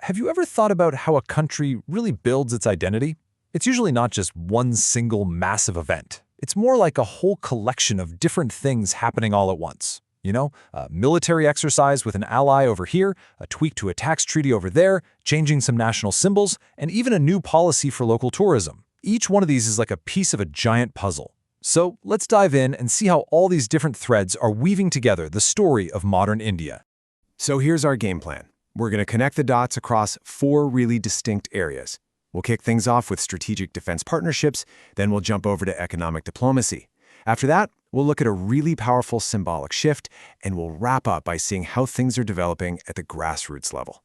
Have you ever thought about how a country really builds its identity? It's usually not just one single massive event. It's more like a whole collection of different things happening all at once. A military exercise with an ally over here, a tweak to a tax treaty over there, changing some national symbols, and even a new policy for local tourism. Each one of these is like a piece of a giant puzzle. So let's dive in and see how all these different threads are weaving together the story of modern India. So here's our game plan. We're going to connect the dots across 4 really distinct areas. We'll kick things off with strategic defense partnerships, then we'll jump over to economic diplomacy. After that, we'll look at a really powerful symbolic shift, and we'll wrap up by seeing how things are developing at the grassroots level.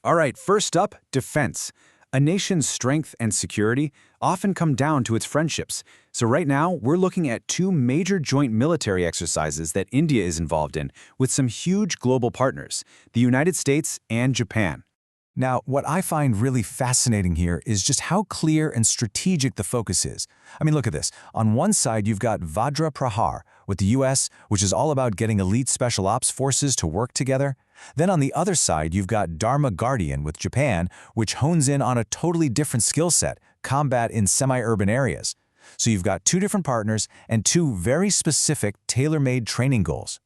All right, first up, defense. A nation's strength and security often come down to its friendships. So right now, we're looking at 2 major joint military exercises that India is involved in with some huge global partners, the United States and Japan. Now, what I find really fascinating here is just how clear and strategic the focus is. Look at this. On one side, you've got Vajra Prahar with the US, which is all about getting elite special ops forces to work together. Then on the other side, you've got Dharma with Japan, which hones in on a totally different skill set, combat in semi-urban areas. So you've got 2 different partners and 2 very specific tailor-made training goals.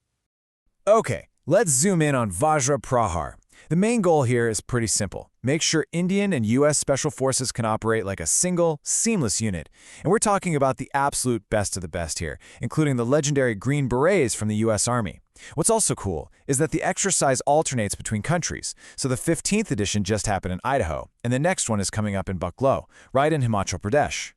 Okay, let's zoom in on Vajra Prahar. The main goal here is pretty simple. Make sure Indian and U.S. Special Forces can operate like a single, seamless unit. And we're talking about the absolute best of the best here, including the legendary Green Berets from the U.S. Army. What's also cool is that the exercise alternates between countries. So the 15th edition just happened in Idaho, and the next one is coming up in Bucklow, right in Himachal Pradesh.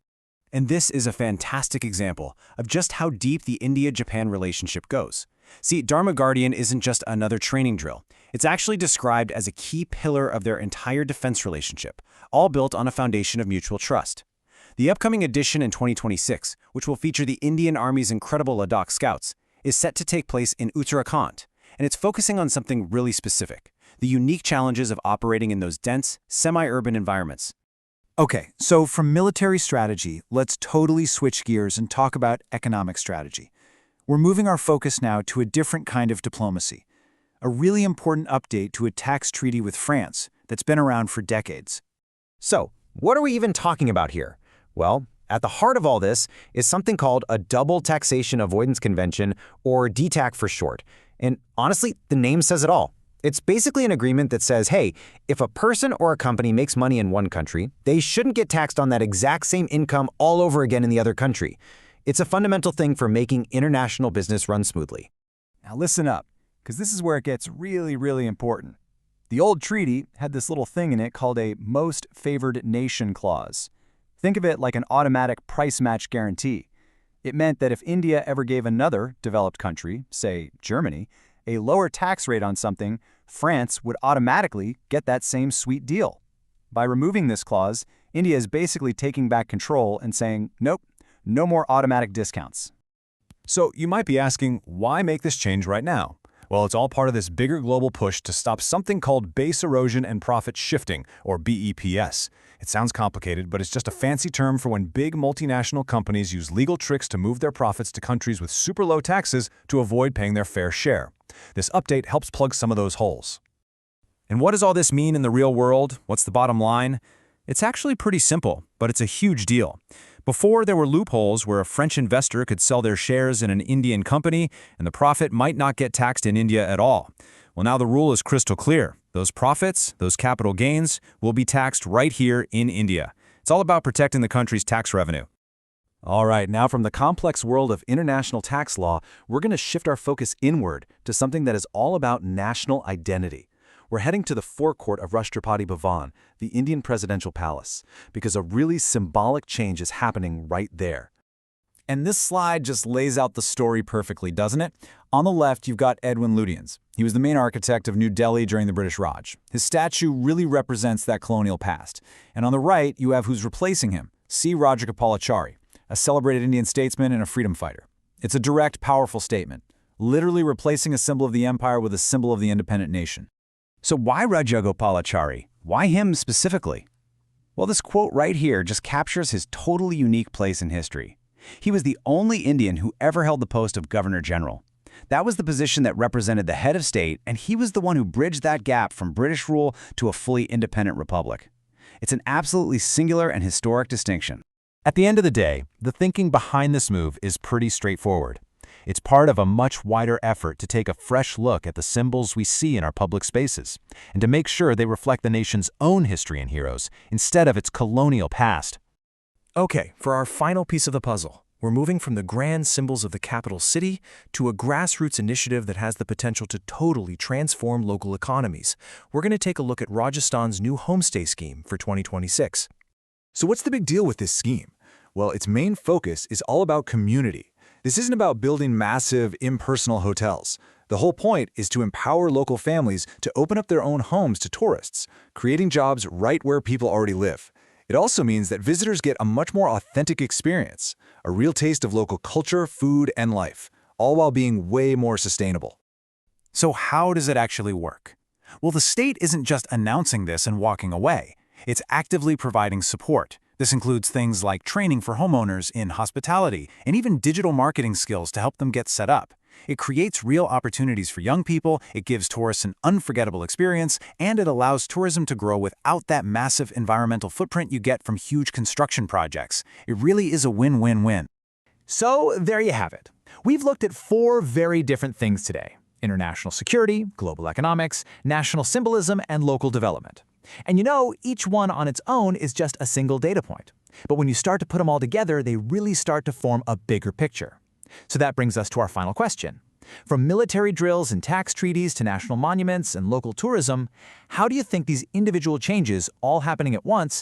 And this is a fantastic example of just how deep the India-Japan relationship goes. See, Dharma isn't just another training drill. It's actually described as a key pillar of their entire defense relationship, all built on a foundation of mutual trust. The upcoming edition in 2026, which will feature the Indian Army's incredible Ladakh Scouts, is set to take place in Uttarakhand, and it's focusing on something really specific, the unique challenges of operating in those dense, semi-urban environments. Okay, so from military strategy, let's totally switch gears and talk about economic strategy. We're moving our focus now to a different kind of diplomacy, a really important update to a tax treaty with France that's been around for decades. So, what are we even talking about here? Well, at the heart of all this is something called a Double Taxation Avoidance Convention, or DTAC for short. And honestly, the name says it all. It's basically an agreement that says, hey, if a person or a company makes money in one country, they shouldn't get taxed on that exact same income all over again in the other country. It's a fundamental thing for making international business run smoothly. Now listen up, because this is where it gets really, really important. The old treaty had this little thing in it called a Most Favored Nation clause. Think of it like an automatic price match guarantee. It meant that if India ever gave another developed country, say Germany, a lower tax rate on something, France would automatically get that same sweet deal. By removing this clause, India is basically taking back control and saying, nope, no more automatic discounts. So you might be asking, why make this change right now? Well, it's all part of this bigger global push to stop something called base erosion and profit shifting, or BEPS. It sounds complicated, but it's just a fancy term for when big multinational companies use legal tricks to move their profits to countries with super low taxes to avoid paying their fair share. This update helps plug some of those holes. And what does all this mean in the real world? What's the bottom line? It's actually pretty simple, but it's a huge deal. Before, there were loopholes where a French investor could sell their shares in an Indian company, and the profit might not get taxed in India at all. Well, now the rule is crystal clear. Those profits, those capital gains, will be taxed right here in India. It's all about protecting the country's tax revenue. All right, now from the complex world of international tax law, we're going to shift our focus inward to something that is all about national identity. We're heading to the forecourt of Rashtrapati Bhavan, the Indian presidential palace, because a really symbolic change is happening right there. And this slide just lays out the story perfectly, doesn't it? On the left, you've got Edwin Lutyens. He was the main architect of New Delhi during the British Raj. His statue really represents that colonial past. And on the right, you have who's replacing him, C. Rajagopalachari, a celebrated Indian statesman and a freedom fighter. It's a direct, powerful statement, literally replacing a symbol of the empire with a symbol of the independent nation. So why Rajagopalachari? Why him specifically? Well, this quote right here just captures his totally unique place in history. He was the only Indian who ever held the post of Governor General. That was the position that represented the head of state, and he was the one who bridged that gap from British rule to a fully independent republic. It's an absolutely singular and historic distinction. At the end of the day, the thinking behind this move is pretty straightforward. It's part of a much wider effort to take a fresh look at the symbols we see in our public spaces, and to make sure they reflect the nation's own history and heroes, instead of its colonial past. Okay, for our final piece of the puzzle, we're moving from the grand symbols of the capital city to a grassroots initiative that has the potential to totally transform local economies. We're going to take a look at Rajasthan's new Homestay scheme for 2026. So what's the big deal with this scheme? Well, its main focus is all about community. This isn't about building massive, impersonal hotels. The whole point is to empower local families to open up their own homes to tourists, creating jobs right where people already live. It also means that visitors get a much more authentic experience, a real taste of local culture, food, and life, all while being way more sustainable. So how does it actually work? Well, the state isn't just announcing this and walking away. It's actively providing support. This includes things like training for homeowners in hospitality and even digital marketing skills to help them get set up. It creates real opportunities for young people, it gives tourists an unforgettable experience, and it allows tourism to grow without that massive environmental footprint you get from huge construction projects. It really is a win-win-win. So there you have it. We've looked at 4 very different things today: international security, global economics, national symbolism, and local development. And you know, each one on its own is just a single data point. But when you start to put them all together, they really start to form a bigger picture. So that brings us to our final question. From military drills and tax treaties to national monuments and local tourism, how do you think these individual changes, all happening at once,